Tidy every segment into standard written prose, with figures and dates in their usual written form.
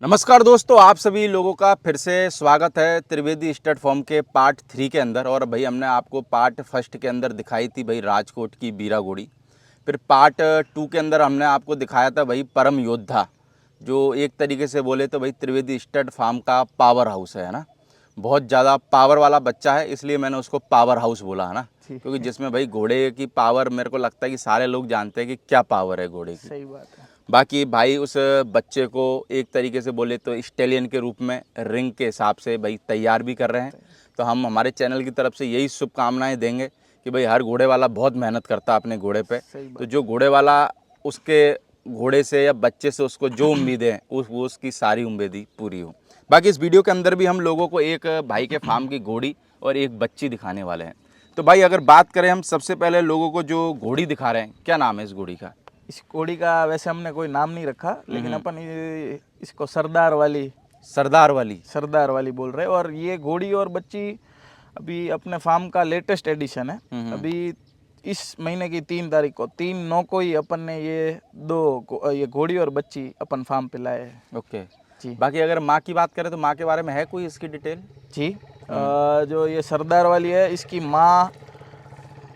नमस्कार दोस्तों, आप सभी लोगों का फिर से स्वागत है त्रिवेदी स्टड फॉर्म के पार्ट 3 के अंदर। और भाई हमने आपको पार्ट फर्स्ट के अंदर दिखाई थी भाई राजकोट की बीरा घोड़ी। फिर पार्ट 2 के अंदर हमने आपको दिखाया था भाई परम योद्धा, जो एक तरीके से बोले तो भाई त्रिवेदी स्टड फार्म का पावर हाउस है ना। बहुत ज़्यादा पावर वाला बच्चा है, इसलिए मैंने उसको पावर हाउस बोला है ना, क्योंकि जिसमें भाई घोड़े की पावर मेरे को लगता है कि सारे लोग जानते हैं कि क्या पावर है घोड़े की। सही बात है। बाकी भाई उस बच्चे को एक तरीके से बोले तो स्टेलियन के रूप में रिंग के हिसाब से भाई तैयार भी कर रहे हैं। तो हम हमारे चैनल की तरफ से यही शुभकामनाएं देंगे कि भाई हर घोड़े वाला बहुत मेहनत करता है अपने घोड़े पे। तो जो घोड़े वाला उसके घोड़े से या बच्चे से उसको जो उम्मीदें हैं वो उसकी सारी उम्मीदें पूरी हो। बाकी इस वीडियो के अंदर भी हम लोगों को एक भाई के फार्म की घोड़ी और एक बच्ची दिखाने वाले हैं। तो भाई अगर बात करें हम सबसे पहले लोगों को जो घोड़ी दिखा रहे हैं, क्या नाम है इस घोड़ी का? इस घोड़ी का वैसे हमने कोई नाम नहीं रखा, लेकिन अपन इसको सरदार वाली बोल रहे हैं। और ये घोड़ी और बच्ची अभी अपने फार्म का लेटेस्ट एडिशन है। अभी इस महीने की 3 तारीख को 3/9 को ही अपन ने ये घोड़ी और बच्ची अपन फार्म पे लाए हैं। ओके जी। बाकी अगर माँ की बात करें तो माँ के बारे में है कोई इसकी डिटेल? जी। जो ये सरदार वाली है, इसकी माँ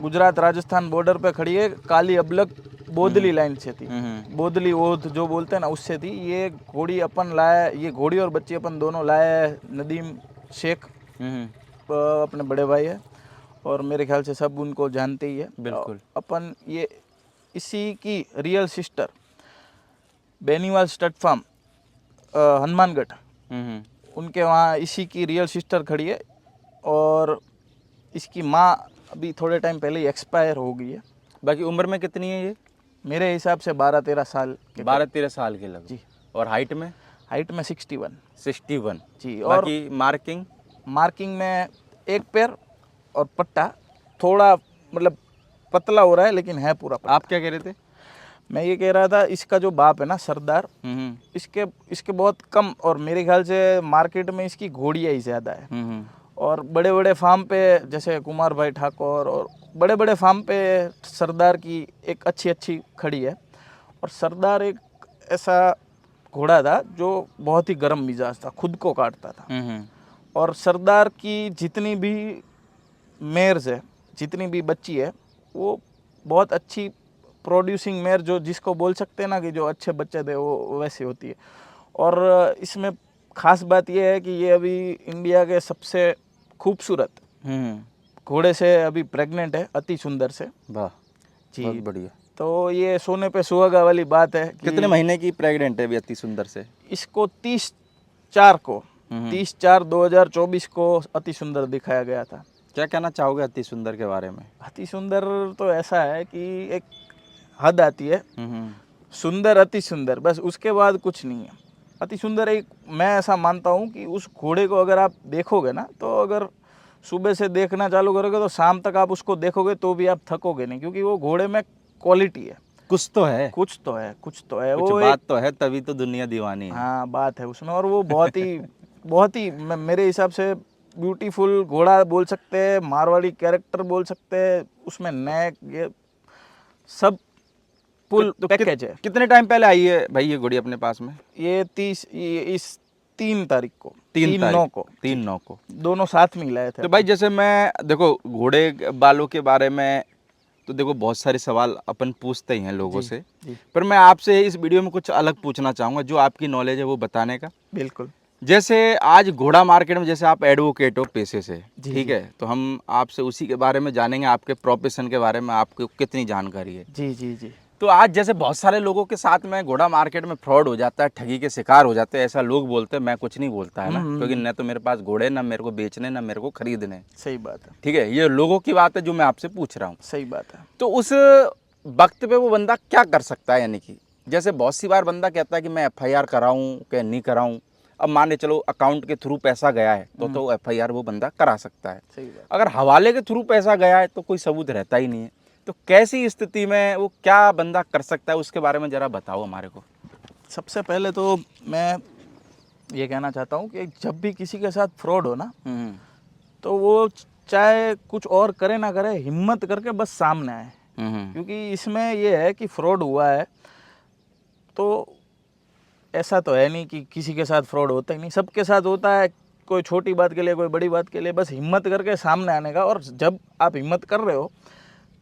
गुजरात राजस्थान बॉर्डर पे खड़ी है। काली अबलग बोदली लाइन से थी, बोदली ओध जो बोलते हैं ना, उससे थी। ये घोड़ी अपन लाए, ये घोड़ी और बच्ची अपन दोनों लाए। नदीम शेख अपने बड़े भाई है, और मेरे ख्याल से सब उनको जानते ही है। बिल्कुल। अपन ये इसी की real sister Beniwal stud farm Hanumangarh, उनके वहाँ इसी की रियल सिस्टर खड़ी है। और इसकी माँ अभी थोड़े टाइम पहले ही एक्सपायर हो गई है। बाकी उम्र में कितनी है ये? मेरे हिसाब से 12-13 साल के। 12-13 साल के लगभग जी। और हाइट में? हाइट में 61। 61 जी। और बाकी मार्किंग? मार्किंग में एक पैर और पट्टा थोड़ा मतलब पतला हो रहा है, लेकिन है पूरा पट्टा। आप क्या कह रहे थे? मैं ये कह रहा था, इसका जो बाप है ना सरदार, इसके बहुत कम, और मेरे ख्याल से मार्केट में इसकी घोड़ियाँ ही ज़्यादा है। और बड़े बड़े फार्म पे जैसे कुमार भाई ठाकुर और बड़े बड़े फार्म पे सरदार की एक अच्छी खड़ी है। और सरदार एक ऐसा घोड़ा था जो बहुत ही गर्म मिजाज था, खुद को काटता था। और सरदार की जितनी भी मेयर्स है, जितनी भी बच्ची है, वो बहुत अच्छी प्रोड्यूसिंग मेयर, जो जिसको बोल सकते हैं ना कि जो अच्छे बच्चे थे, वो वैसी होती है। और इसमें ख़ास बात यह है कि ये अभी इंडिया के सबसे खूबसूरत घोड़े से अभी प्रेग्नेंट है, अति सुंदर से। वाह, जी, बहुत बढ़िया। तो ये सोने पे सुहागा वाली बात है कि कितने महीने की प्रेग्नेंट है अभी अति सुंदर से? इसको 30/4/2024 को अति सुंदर दिखाया गया था। क्या कहना चाहोगे अति सुंदर के बारे में? अति सुंदर तो ऐसा है कि एक हद आती है, सुंदर अति सुंदर, बस उसके बाद कुछ नहीं है। अति सुंदर एक, मैं ऐसा मानता हूँ कि उस घोड़े को अगर आप देखोगे ना, तो अगर सुबह से देखना चालू करोगे तो शाम तक आप उसको देखोगे तो भी आप थकोगे नहीं, क्योंकि वो घोड़े में क्वालिटी है। कुछ तो है, कुछ तो है कुछ वो बात तो है, तभी तो दुनिया दीवानी है। हाँ, बात है उसमें। और वो बहुत ही मेरे हिसाब से ब्यूटीफुल घोड़ा बोल सकते हैं, मारवाड़ी कैरेक्टर बोल सकते हैं उसमें, नेक, ये सब फुल पैकेज है। कितने टाइम पहले आई है भाई ये घोड़ी अपने पास में? ये इस 3 तारीख को, 3/9 को दोनों साथ में ही लाए थे। तो भाई जैसे मैं देखो घोड़े बालों के बारे में तो देखो बहुत सारे सवाल अपन पूछते ही हैं लोगों से, पर मैं आपसे इस वीडियो में कुछ अलग पूछना चाहूँगा, जो आपकी नॉलेज है वो बताने का। बिल्कुल। जैसे आज घोड़ा मार्केट में, जैसे आप एडवोकेट हो पेशे से, ठीक है, तो हम आपसे उसी के बारे में जानेंगे, आपके प्रोफेशन के बारे में आपको कितनी जानकारी है। जी। तो आज जैसे बहुत सारे लोगों के साथ में घोड़ा मार्केट में फ्रॉड हो जाता है, ठगी के शिकार हो जाते हैं, ऐसा लोग बोलते हैं। मैं कुछ नहीं बोलता है ना, क्योंकि न तो मेरे पास घोड़े, ना मेरे को बेचने, ना मेरे को खरीदने। सही बात है। ठीक है, ये लोगों की बात है जो मैं आपसे पूछ रहा हूँ। सही बात है। तो उस वक्त पे वो बंदा क्या कर सकता है? यानी कि जैसे बहुत सी बार बंदा कहता है कि मैं FIR कराऊं कि नहीं कराऊं। अब मान के चलो अकाउंट के थ्रू पैसा गया है तो FIR वो बंदा करा सकता है। सही बात। अगर हवाले के थ्रू पैसा गया है तो कोई सबूत रहता ही नहीं है। तो कैसी स्थिति में वो क्या बंदा कर सकता है, उसके बारे में ज़रा बताओ हमारे को। सबसे पहले तो मैं ये कहना चाहता हूँ कि जब भी किसी के साथ फ्रॉड हो ना, तो वो चाहे कुछ और करे ना करे, हिम्मत करके बस सामने आए। क्योंकि इसमें ये है कि फ्रॉड हुआ है तो ऐसा तो है नहीं कि किसी के साथ फ्रॉड होता ही नहीं, सबके साथ होता है, कोई छोटी बात के लिए, कोई बड़ी बात के लिए, बस हिम्मत करके सामने आने का। और जब आप हिम्मत कर रहे हो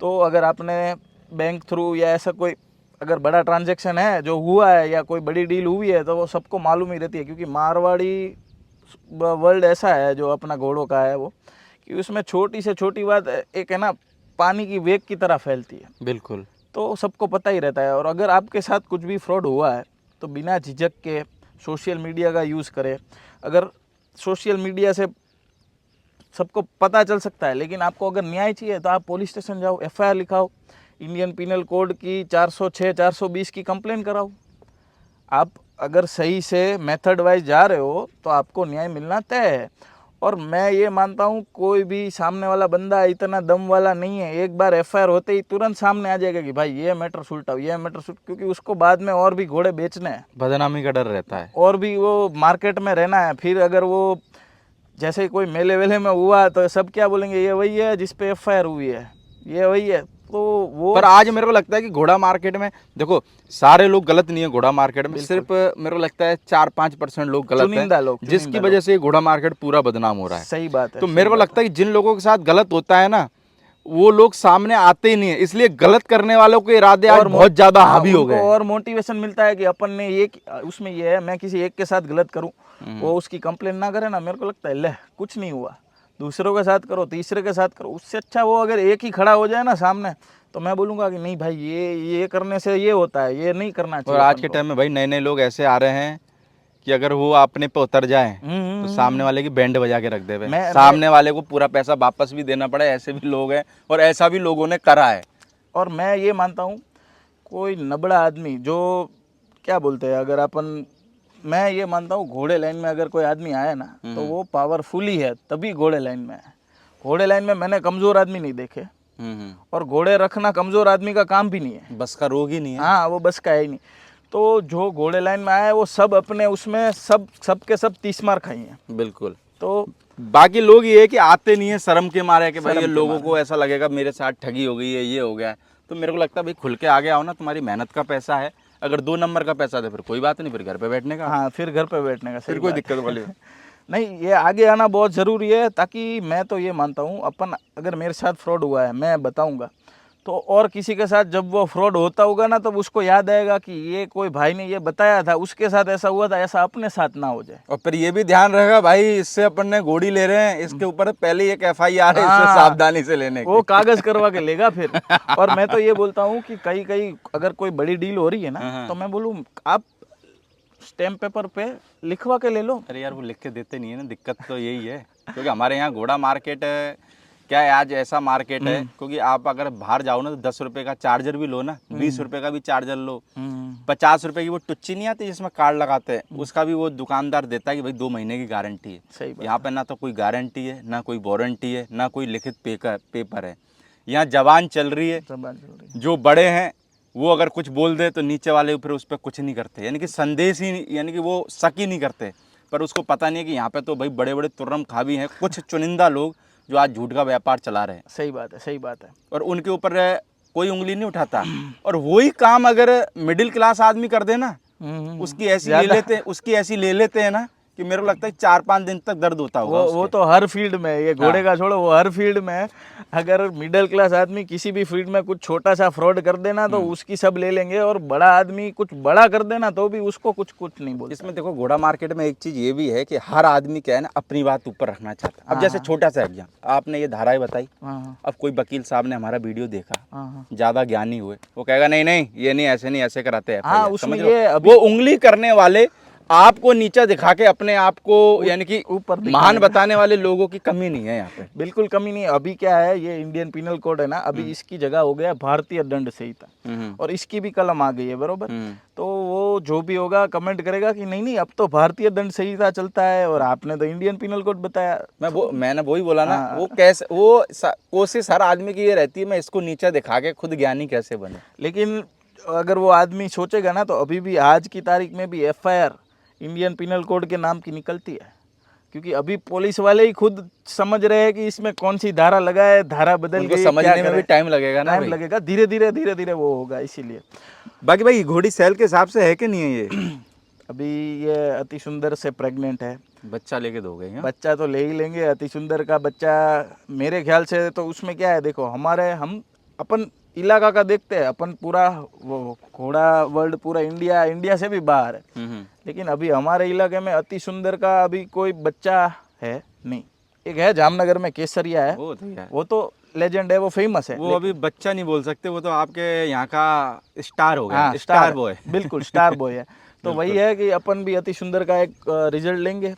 तो अगर आपने बैंक थ्रू या ऐसा कोई अगर बड़ा ट्रांजैक्शन है जो हुआ है या कोई बड़ी डील हुई है तो वो सबको मालूम ही रहती है, क्योंकि मारवाड़ी वर्ल्ड ऐसा है जो अपना घोड़ों का है वो, कि उसमें छोटी से छोटी बात एक है ना पानी की वेग की तरह फैलती है, बिल्कुल। तो सबको पता ही रहता है। और अगर आपके साथ कुछ भी फ्रॉड हुआ है तो बिना झिझक के सोशल मीडिया का यूज़ करें। अगर सोशल मीडिया से सबको पता चल सकता है, लेकिन आपको अगर न्याय चाहिए तो आप पुलिस स्टेशन जाओ, एफआईआर लिखाओ, इंडियन पिनल कोड की 406 420 की कंप्लेन कराओ। आप अगर सही से मेथड वाइज जा रहे हो तो आपको न्याय मिलना तय है। और मैं ये मानता हूँ कोई भी सामने वाला बंदा इतना दम वाला नहीं है, एक बार एफआईआर होते ही तुरंत सामने आ जाएगा कि भाई ये मैटर सुलटाओ, ये मैटर सुलट, क्योंकि उसको बाद में और भी घोड़े बेचने हैं, बदनामी का डर रहता है। और भी वो मार्केट में रहना है। फिर अगर वो जैसे कोई मेले वेले में हुआ तो सब क्या बोलेंगे, ये वही है जिस पे एफआईआर हुई है, ये वही है। तो वो पर आज मेरे को लगता है कि घोड़ा मार्केट में देखो सारे लोग गलत नहीं है, घोड़ा मार्केट में सिर्फ मेरे को लगता है 4-5% लोग गलत चुनिंदा हैं, लोग, जिसकी वजह से ये घोड़ा मार्केट पूरा बदनाम हो रहा है। सही बात है। तो मेरे को लगता है कि जिन लोगों के साथ गलत होता है ना वो लोग सामने आते ही नहीं है, इसलिए गलत करने वालों के इरादे आज बहुत ज्यादा हावी हो गए। और मोटिवेशन मिलता है कि अपन ने ये उसमें ये है, मैं किसी एक के साथ गलत करूं, वो उसकी कंप्लेन ना करे ना, मेरे को लगता है ले कुछ नहीं हुआ, दूसरों के साथ करो, तीसरे के साथ करो, उससे अच्छा वो अगर एक ही खड़ा हो जाए ना सामने, तो मैं बोलूँगा कि नहीं भाई ये करने से ये होता है, ये नहीं करना चाहिए। और आज के टाइम में भाई नए नए लोग ऐसे आ रहे हैं कि अगर वो अपने पे उतर जाए तो सामने वाले की बैंड बजा के रख दे, सामने वाले को पूरा पैसा वापस भी देना पड़े, ऐसे भी लोग हैं और ऐसा भी लोगों ने करा है। और मैं ये मानता हूँ कोई नबड़ा आदमी जो क्या बोलते हैं, अगर अपन, मैं ये मानता हूँ घोड़े लाइन में अगर कोई आदमी आया ना तो वो पावरफुल ही है, तभी घोड़े लाइन में है। घोड़े लाइन में मैंने कमज़ोर आदमी नहीं देखे, और घोड़े रखना कमज़ोर आदमी का काम भी नहीं है, बस का रोग ही नहीं है। हाँ, वो बस का है ही नहीं। तो जो घोड़े लाइन में आया है वो सब अपने उसमें सब के सब 30 मार खाई हैं। बिल्कुल। तो बाकी लोग ये है कि आते नहीं है शर्म के मारे कि भाई ये लोगों को ऐसा लगेगा मेरे साथ ठगी हो गई है, ये हो गया है। तो मेरे को लगता है भाई खुल के आगे आओ ना, तुम्हारी मेहनत का पैसा है, अगर 2 नंबर का पैसा दे फिर कोई बात नहीं, फिर घर पे बैठने का। हाँ, फिर घर पे बैठने का, फिर कोई दिक्कत वाली नहीं, ये आगे आना बहुत ज़रूरी है, ताकि मैं तो ये मानता हूँ अपन अगर मेरे साथ फ्रॉड हुआ है मैं बताऊँगा तो और किसी के साथ जब वो फ्रॉड होता होगा ना, तब उसको याद आएगा कि ये कोई भाई ने ये बताया था, उसके साथ ऐसा हुआ था, ऐसा अपने साथ ना हो जाए। और फिर ये भी ध्यान रहेगा भाई इससे अपन ने घोड़ी ले रहे हैं, इसके ऊपर पहले एक FIR है, इससे सावधानी से लेने की। वो कागज करवा के लेगा फिर। और मैं तो ये बोलता हूँ कि कई अगर कोई बड़ी डील हो रही है ना, तो मैं बोलूँ आप स्टैम्प पेपर पे लिखवा के ले लो। अरे यार वो लिख के देते नहीं है ना, दिक्कत तो यही है। क्योंकि हमारे यहाँ घोड़ा मार्केट क्या है, आज ऐसा मार्केट है क्योंकि आप अगर बाहर जाओ ना तो 10 रुपए का चार्जर भी लो ना, 20 रुपए का भी चार्जर लो, 50 रुपए की वो टुच्ची नहीं आती जिसमें कार्ड लगाते हैं, उसका भी वो दुकानदार देता है कि भाई 2 महीने की गारंटी है। सही बात। यहाँ पे ना तो कोई गारंटी है, ना कोई वारंटी है, ना कोई लिखित पेपर है। यहाँ जबान चल रही है, जो बड़े हैं वो अगर कुछ बोल दे तो नीचे वाले ऊपर उस पर कुछ नहीं करते, यानी कि संदेश ही, यानी कि वो शक ही नहीं करते। पर उसको पता नहीं है कि यहाँ पे तो भाई बड़े बड़े तुर्रम खा भी हैं कुछ चुनिंदा लोग जो आज झूठ का व्यापार चला रहे हैं। सही बात है, सही बात है। और उनके ऊपर कोई उंगली नहीं उठाता। और वही काम अगर मिडिल क्लास आदमी कर दे ना, उसकी ऐसी ले लेते हैं ना कि मेरे को लगता है 4-5 दिन तक दर्द होता होगा। वो तो हर फील्ड में, ये घोड़े का छोड़ो, वो हर फील्ड में अगर मिडिल क्लास आदमी किसी भी फील्ड में कुछ छोटा सा फ्रॉड कर देना तो उसकी सब ले लेंगे, और बड़ा आदमी कुछ बड़ा कर देना तो भी उसको कुछ नहीं बोलते। इसमें देखो घोड़ा मार्केट में एक चीज ये भी है कि हर आदमी क्या है ना अपनी बात ऊपर रखना चाहता है। अब जैसे छोटा सा एग्जाम्पल, आपने ये धाराएं बताई, अब कोई वकील साहब ने हमारा वीडियो देखा, ज्यादा ज्ञानी हुए, वो कहेगा नहीं नहीं ये नहीं ऐसे कराते हैं। उसमें ये वो उंगली करने वाले आपको नीचा दिखा के अपने आप को यानी कि ऊपर महान बताने वाले लोगों की कमी नहीं है यहाँ पे, बिल्कुल कमी नहीं है। अभी क्या है, ये इंडियन पिनल कोड है ना, अभी इसकी जगह हो गया भारतीय दंड संहिता, और इसकी भी कलम आ गई है, बरोबर। तो वो जो भी होगा कमेंट करेगा कि नहीं अब तो भारतीय दंड संहिता चलता है और आपने तो इंडियन पिनल कोड बताया। मैंने वही बोला ना, वो कैसे, वो कोशिश हर आदमी की ये रहती है मैं इसको नीचा दिखा के खुद ज्ञानी कैसे बने। लेकिन अगर वो आदमी सोचेगा ना तो अभी भी आज की तारीख में भी FIR इंडियन पिनल कोड के नाम की निकलती है, क्योंकि अभी पुलिस वाले ही खुद समझ रहे हैं कि इसमें कौन सी धारा लगाए, धारा बदल गई, समझने में भी टाइम लगेगा ना, टाइम लगेगा, धीरे धीरे वो होगा। इसीलिए बाकी भाई घोड़ी सेल के हिसाब से है कि नहीं है ये? अभी ये अति सुंदर से प्रेग्नेंट है। बच्चा लेके दोगे हैं? बच्चा तो ले ही लेंगे। अति सुंदर का बच्चा मेरे ख्याल से तो उसमें क्या है, देखो हमारे हम अपन इलाका का देखते हैं, अपन पूरा वो घोड़ा वर्ल्ड पूरा इंडिया से भी बाहर है, लेकिन अभी हमारे इलाके में अति सुंदर का अभी कोई बच्चा है नहीं। एक है जामनगर में केसरिया है, वो तो लेजेंड है, वो फेमस है। वो अभी बच्चा नहीं बोल सकते, वो तो आपके यहाँ का स्टार हो गया। हाँ, स्टार बॉय। बिल्कुल स्टार बॉय है। तो वही है कि अपन भी अति सुंदर का एक रिजल्ट लेंगे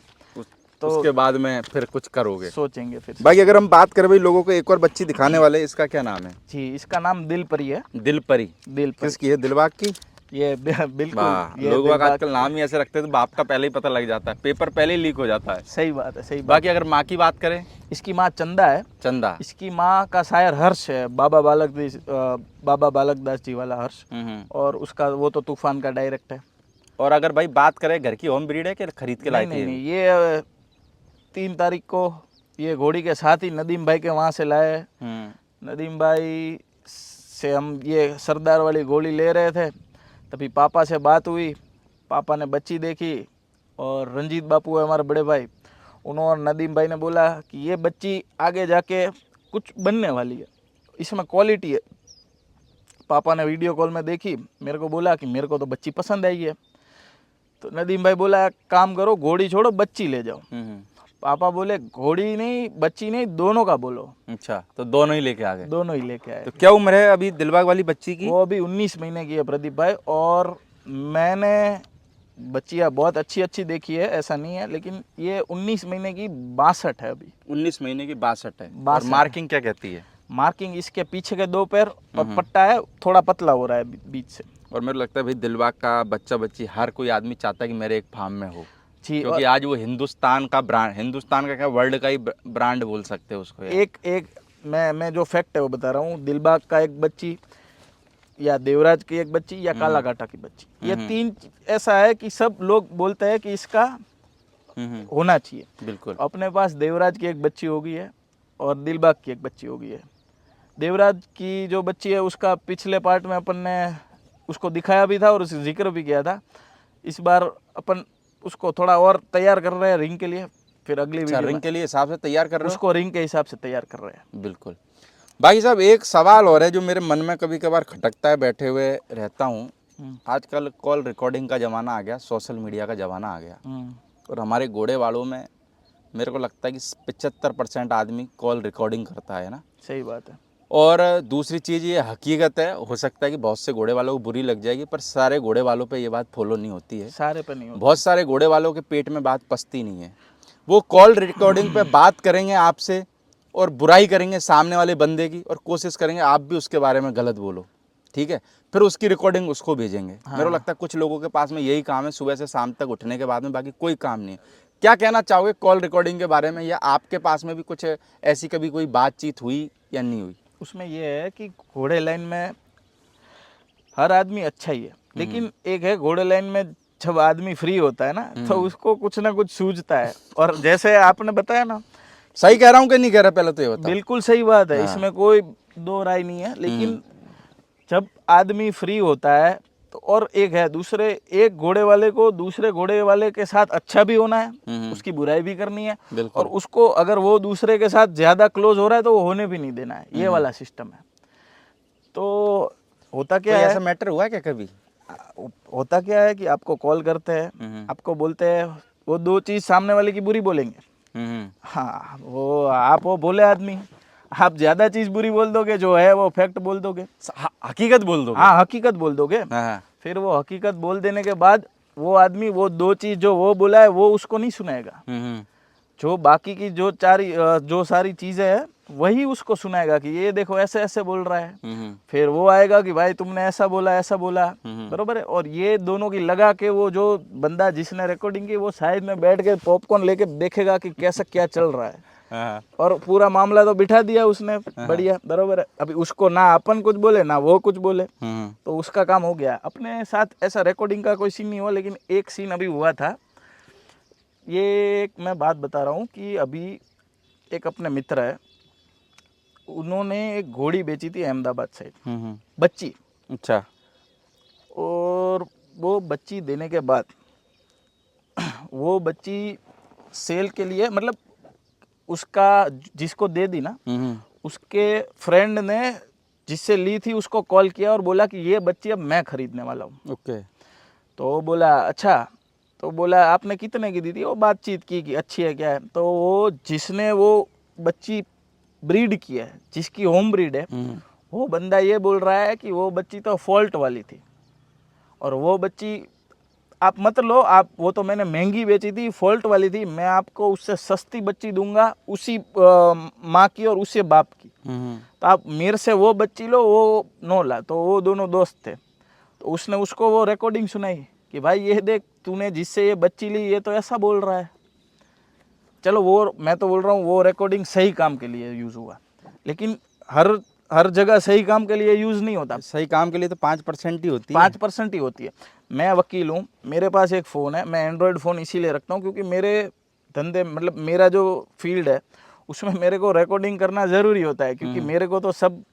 तो उसके बाद में फिर कुछ करोगे, सोचेंगे फिर। भाई अगर हम बात करें भाई लोगों को एक और बच्ची दिखाने वाले, इसका क्या नाम है? जी, इसका नाम दिलपरी है। दिलपरी। दिलपरी किसकी है? दिलबाग की? ये बिल्कुल, ये लोग दिलबाग आजकल नाम ही ऐसे रखते हैं तो बाप का पहले ही पता लग जाता है, पेपर पहले ही लीक हो जाता है। सही बात है, सही बात। बाकी अगर माँ की बात करें, इसकी माँ चंदा है। चंदा। इसकी माँ का शायर हर्ष है, बाबा बालक दास जी वाला हर्ष। और उसका वो तो तूफान का डायरेक्ट है। और अगर भाई बात करें घर की होम ब्रीड है कि खरीद के लाई थी? नहीं, ये 3 तारीख को ये घोड़ी के साथ ही नदीम भाई के वहाँ से लाए। नदीम भाई से हम ये सरदार वाली घोड़ी ले रहे थे, तभी पापा से बात हुई, पापा ने बच्ची देखी और रंजीत बापू है हमारे बड़े भाई, उन्होंने नदीम भाई ने बोला कि ये बच्ची आगे जाके कुछ बनने वाली है, इसमें क्वालिटी है। पापा ने वीडियो कॉल में देखी, मेरे को बोला कि मेरे को तो बच्ची पसंद आई है। तो नदीम भाई बोला काम करो, घोड़ी छोड़ो बच्ची ले जाओ। पापा बोले घोड़ी नहीं बच्ची नहीं, दोनों का बोलो। अच्छा, तो दोनों ही लेके आ गए? दोनों ही लेके आए। तो क्या उम्र है अभी दिलबाग वाली बच्ची की? वो अभी 19 महीने की है प्रदीप भाई। और मैंने बच्चियाँ बहुत अच्छी देखी है, ऐसा नहीं है, लेकिन ये 19 महीने की 62 है अभी। 19 महीने की 62 है। 62 और मार्किंग क्या कहती है? मार्किंग इसके पीछे के 2 पैर और पट्टा है, थोड़ा पतला हो रहा है बीच से। और मेरे लगता है भाई दिलबाग का बच्चा बच्ची हर कोई आदमी चाहता है कि मेरे एक फार्म में हो, क्योंकि आज वो हिंदुस्तान का ब्रांड, हिंदुस्तान का क्या वर्ल्ड का ही ब्रांड बोल सकते हैं उसको। एक मैं जो फैक्ट है वो बता रहा हूँ, दिलबाग का एक बच्ची या देवराज की एक बच्ची या काला घाटा की बच्ची, ये 3 ऐसा है कि सब लोग बोलते हैं कि इसका होना चाहिए। बिल्कुल। अपने पास देवराज की एक बच्ची हो गई है और दिलबाग की एक बच्ची हो गई है। देवराज की जो बच्ची है उसका पिछले पार्ट में अपन ने उसको दिखाया भी था और उसे जिक्र भी किया था। इस बार अपन उसको थोड़ा और तैयार कर रहे हैं रिंग के लिए, फिर अगली वीडियो रिंग के लिए हिसाब से तैयार कर रहे हो? उसको रिंग के हिसाब से तैयार कर रहे हैं। बिल्कुल। भाई साहब एक सवाल और है जो मेरे मन में कभी कभार खटकता है, बैठे हुए रहता हूँ। आजकल कॉल रिकॉर्डिंग का ज़माना आ गया, सोशल मीडिया का ज़माना आ गया, और हमारे घोड़े वालों में मेरे को लगता है कि 75% आदमी कॉल रिकॉर्डिंग करता है ना। सही बात है। और दूसरी चीज़ ये हकीकत है, हो सकता है कि बहुत से घोड़े वालों को बुरी लग जाएगी, पर सारे घोड़े वालों पे ये बात फॉलो नहीं होती है। सारे पे नहीं होती। बहुत सारे घोड़े वालों के पेट में बात पचती नहीं है। वो कॉल रिकॉर्डिंग पे बात करेंगे आपसे और बुराई करेंगे सामने वाले बंदे की, और कोशिश करेंगे आप भी उसके बारे में गलत बोलो, ठीक है, फिर उसकी रिकॉर्डिंग उसको भेजेंगे। मेरे को लगता है कुछ लोगों के पास में यही काम है, सुबह से शाम तक उठने के बाद में बाकी कोई काम नहीं है। क्या कहना चाहोगे कॉल रिकॉर्डिंग के बारे में, या आपके पास में भी कुछ ऐसी कभी कोई बातचीत हुई या नहीं हुई? उसमें ये है कि घोड़े लाइन में हर आदमी अच्छा ही है, लेकिन एक है घोड़े लाइन में जब आदमी फ्री होता है ना तो उसको कुछ ना कुछ सूझता है। और जैसे आपने बताया ना, सही कह रहा हूँ कि नहीं कह रहा, पहले तो ये बताओ। बिल्कुल सही बात है, इसमें कोई दो राय नहीं है। लेकिन जब आदमी फ्री होता है तो, और एक है दूसरे, एक घोड़े वाले को दूसरे घोड़े वाले के साथ अच्छा भी होना है, उसकी बुराई भी करनी है, और उसको अगर वो दूसरे के साथ ज्यादा क्लोज हो रहा है तो वो होने भी नहीं देना है। ये वाला सिस्टम है। तो होता क्या है, ऐसा मैटर हुआ है क्या कभी? होता क्या है कि आपको कॉल करते हैं, आपको बोलते हैं वो 2 चीज सामने वाले की बुरी बोलेंगे। हाँ, वो आप वो बोले आदमी, आप ज्यादा चीज बुरी बोल दोगे, जो है वो फैक्ट बोल दोगे, हकीकत बोल दोगे। हाँ, हकीकत बोल दोगे। फिर वो हकीकत बोल देने के बाद वो आदमी वो 2 चीज जो वो बोला है वो उसको नहीं सुनाएगा, जो बाकी की जो सारी चीजें हैं वही उसको सुनाएगा कि ये देखो ऐसे ऐसे बोल रहा है। फिर वो आएगा कि भाई तुमने ऐसा बोला, बरोबर है। और ये दोनों की लगा के वो जो बंदा जिसने रिकॉर्डिंग की वो साइड में बैठ के पॉपकॉर्न लेके देखेगा कि कैसा क्या चल रहा है। और पूरा मामला तो बिठा दिया उसने, बढ़िया, बरोबर है। अभी उसको ना अपन कुछ बोले ना वो कुछ बोले, तो उसका काम हो गया। अपने साथ ऐसा रिकॉर्डिंग का कोई सीन नहीं हुआ, लेकिन एक सीन अभी हुआ था। ये एक मैं बात बता रहा हूँ कि अभी एक अपने मित्र है, उन्होंने एक घोड़ी बेची थी अहमदाबाद साइड, बच्ची। अच्छा। और वो बच्ची देने के बाद वो बच्ची सेल के लिए मतलब उसका जिसको दे दी ना, उसके फ्रेंड ने जिससे ली थी उसको कॉल किया और बोला कि ये बच्ची अब मैं खरीदने वाला हूँ। ओके। तो वो बोला अच्छा, तो बोला आपने कितने की दी थी, वो बातचीत की कि अच्छी है क्या है। तो वो जिसने वो बच्ची ब्रीड की है, जिसकी होम ब्रीड है, वो बंदा ये बोल रहा है कि वो बच्ची तो फॉल्ट वाली थी और वो बच्ची आप मत लो, आप वो तो मैंने महंगी बेची थी, फॉल्ट वाली थी, मैं आपको उससे सस्ती बच्ची दूंगा उसी माँ की और उसी बाप की, तो आप मेरे से वो बच्ची लो, वो नो ला। तो वो दोनों दोस्त थे, तो उसने उसको वो रिकॉर्डिंग सुनाई कि भाई ये देख तूने जिससे ये बच्ची ली ये तो ऐसा बोल रहा है। चलो वो मैं तो बोल रहा हूँ वो रिकॉर्डिंग सही काम के लिए यूज़ हुआ, लेकिन हर जगह सही काम के लिए यूज़ नहीं होता। सही काम के लिए तो 5% ही होती है। 5% ही होती है। मैं वकील हूँ, मेरे पास एक फ़ोन है, मैं एंड्रॉयड फ़ोन इसीलिए रखता हूँ क्योंकि मेरे धंधे मतलब मेरा जो फील्ड है उसमें मेरे को रिकॉर्डिंग करना ज़रूरी होता है, क्योंकि मेरे को तो सब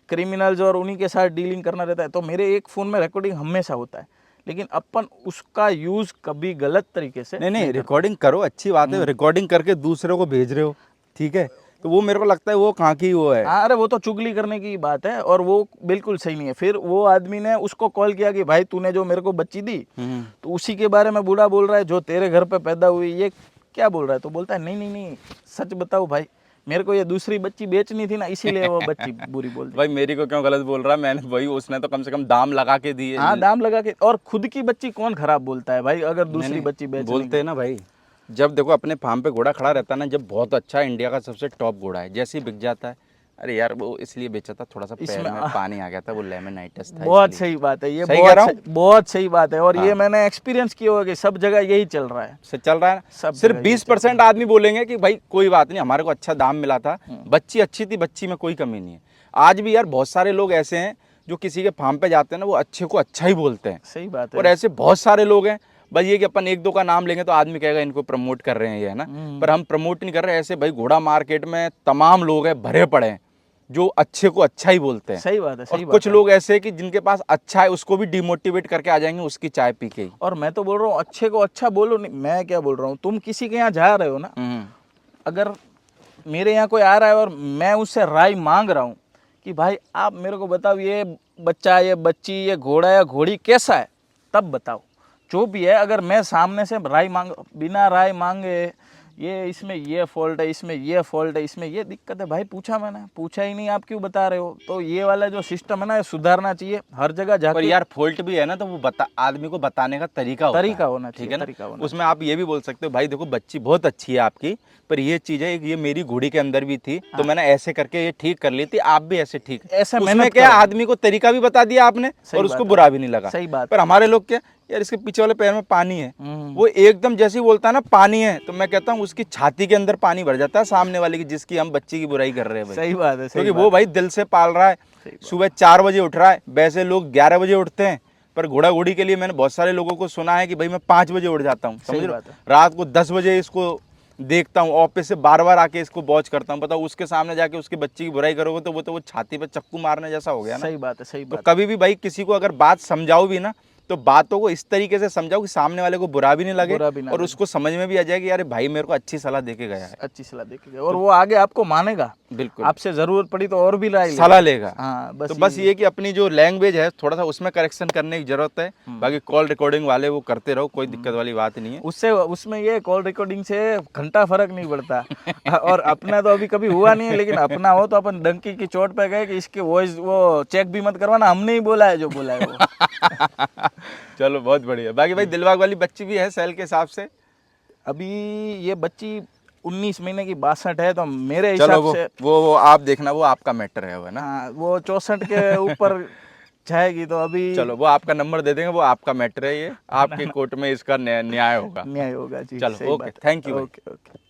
क्रिमिनल्स और उन्हीं के साथ डीलिंग करना रहता है, तो मेरे एक फ़ोन में रिकॉर्डिंग हमेशा होता है, लेकिन अपन उसका यूज़ कभी गलत तरीके से नहीं, रिकॉर्डिंग करो, अच्छी बात है, रिकॉर्डिंग करके दूसरे को भेज रहे हो, ठीक है, तो वो मेरे को लगता है वो कहाँ की वो है। हाँ, अरे वो तो चुगली करने की बात है और वो बिल्कुल सही नहीं है। फिर वो आदमी ने उसको कॉल किया कि भाई तूने जो मेरे को बच्ची दी तो उसी के बारे में बूढ़ा बोल रहा है जो तेरे घर पे पैदा हुई, ये क्या बोल रहा है। तो बोलता है नहीं सच बताओ भाई, मेरे को ये दूसरी बच्ची बेचनी थी ना, इसीलिए वो बच्ची बुरी बोल दी। भाई मेरी को क्यों गलत बोल रहा है, मैंने वही, उसने तो कम से कम दाम लगा के दी है। हाँ, दाम लगा के, और खुद की बच्ची कौन खराब बोलता है भाई, अगर दूसरी बच्ची बेचने बोलते हैं ना भाई, जब देखो अपने फार्म पे घोड़ा खड़ा रहता है ना, जब बहुत अच्छा इंडिया का सबसे टॉप घोड़ा है, जैसे ही बिक जाता है, अरे यार वो इसलिए बेचा था, थोड़ा सा पैर में पानी आ गया था, वो लेमनाइटिस था। बहुत सही बात है ये, सही कह रहा हूँ? बहुत सही बात है, और ये मैंने एक्सपीरियंस किया होगा कि सब जगह यही चल रहा है। चल रहा है सब सिर्फ जगह यही 20% आदमी बोलेंगे कि भाई कोई बात नहीं, हमारे को अच्छा दाम मिला था, बच्ची अच्छी थी, बच्ची में कोई कमी नहीं है। आज भी यार बहुत सारे लोग ऐसे हैं जो किसी के फार्म पे जाते हैं ना, वो अच्छे को अच्छा ही बोलते हैं। सही बात है। और ऐसे बहुत सारे लोग हैं, बस ये कि अपन एक दो का नाम लेंगे तो आदमी कहेगा इनको प्रमोट कर रहे हैं ये, है ना, पर हम प्रमोट नहीं कर रहे। ऐसे भाई घोड़ा मार्केट में तमाम लोग हैं, भरे पड़े हैं, जो अच्छे को अच्छा ही बोलते हैं। सही बात है, सही और बात कुछ है। लोग ऐसे हैं कि जिनके पास अच्छा है उसको भी डिमोटिवेट करके आ जाएंगे उसकी चाय पी के ही। और मैं तो बोल रहा हूँ अच्छे को अच्छा बोलो, नहीं मैं क्या बोल रहा हूँ, तुम किसी के यहाँ जा रहे हो ना, अगर मेरे यहाँ कोई आ रहा है और मैं उससे राय मांग रहा हूँ कि भाई आप मेरे को बताओ ये बच्चा, ये बच्ची, ये घोड़ा या घोड़ी कैसा है, तब बताओ। जो भी है, अगर मैं सामने से राय मांग, बिना राय मांगे ये इसमें ये फॉल्ट है, इसमें ये फॉल्ट है, इसमें ये दिक्कत है, भाई पूछा मैंने, पूछा ही नहीं, आप क्यों बता रहे हो। तो ये वाला जो सिस्टम है ना, ये सुधारना चाहिए हर जगह पर जाके। यार फॉल्ट भी है ना, तो वो आदमी को बताने का तरीका होता तरीका है, होना ठीक चाहिए, है ना। तरीका होना उसमें आप ये भी बोल सकते हो भाई देखो बच्ची बहुत अच्छी है आपकी, पर ये चीज है ये मेरी घोड़ी के अंदर भी थी, तो मैंने ऐसे करके ये ठीक कर ली थी, आप भी ऐसे ठीक। ऐसे उसमें मेहनत क्या करो। आदमी को तरीका भी बता दिया आपने और उसको बुरा भी नहीं लगा। सही बात। पर हमारे लोग क्या, यार इसके पीछे वाले पैर में पानी है, वो एकदम जैसे ही बोलता है ना पानी है, तो मैं कहता हूँ उसकी छाती के अंदर पानी भर जाता है सामने वाले की, जिसकी हम बच्ची की बुराई कर रहे हैं भाई। सही बात है, क्योंकि वो भाई दिल से पाल रहा है, सुबह 4 बजे उठ रहा है, वैसे लोग 11 बजे उठते हैं, पर घोड़ा घोड़ी के लिए मैंने बहुत सारे लोगों को सुना है कि भाई मैं 5 बजे उठ जाता हूँ, समझ रहे हो, रात को 10 बजे इसको देखता हूँ, ऑफिस से बार बार आके इसको वॉच करता हूँ। बताओ उसके सामने जाके उसकी बच्ची की बुराई करोगे तो वो छाती पे चक्कू मारने जैसा हो गया ना। सही बात है, सही तो बात। कभी भी भाई किसी को अगर बात समझाओ भी ना, तो बातों को इस तरीके से समझाओ कि सामने वाले को बुरा भी नहीं लगे और उसको समझ में भी आ जाए कि यार भाई मेरे को अच्छी सलाह देके गया है, अच्छी सलाह देके गया, और वो आगे आपको मानेगा। बिल्कुल, आपसे जरूरत पड़ी तो और भी सलाह लेगा। हाँ, तो बस ये कि अपनी जो लैंग्वेज है थोड़ा सा उसमें करेक्शन करने की जरूरत है, बाकी कॉल रिकॉर्डिंग वाले वो करते रहो, कोई दिक्कत वाली बात नहीं है। उससे उसमें ये कॉल रिकॉर्डिंग से घंटा फर्क नहीं पड़ता। और अपना तो अभी कभी हुआ नहीं है, लेकिन अपना हो तो अपन डंकी की चोट पे गए कि इसकी वॉइस वो चेक भी मत करवाना, हमने ही बोला है जो बोला है वो। चलो बहुत बढ़िया। बाकी भाई दिलबाग वाली बच्ची भी है सेल के हिसाब से? अभी ये बच्ची 19 महीने की 62 है, तो मेरे हिसाब से वो आप देखना, वो आपका मैटर है वो ना। हाँ, वो 64 के ऊपर जाएगी तो अभी। चलो वो आपका नंबर दे देंगे, वो आपका मैटर है, ये आपके कोर्ट में इसका न्याय होगा। न्याय होगा जी। चलो okay, thank you. Okay okay.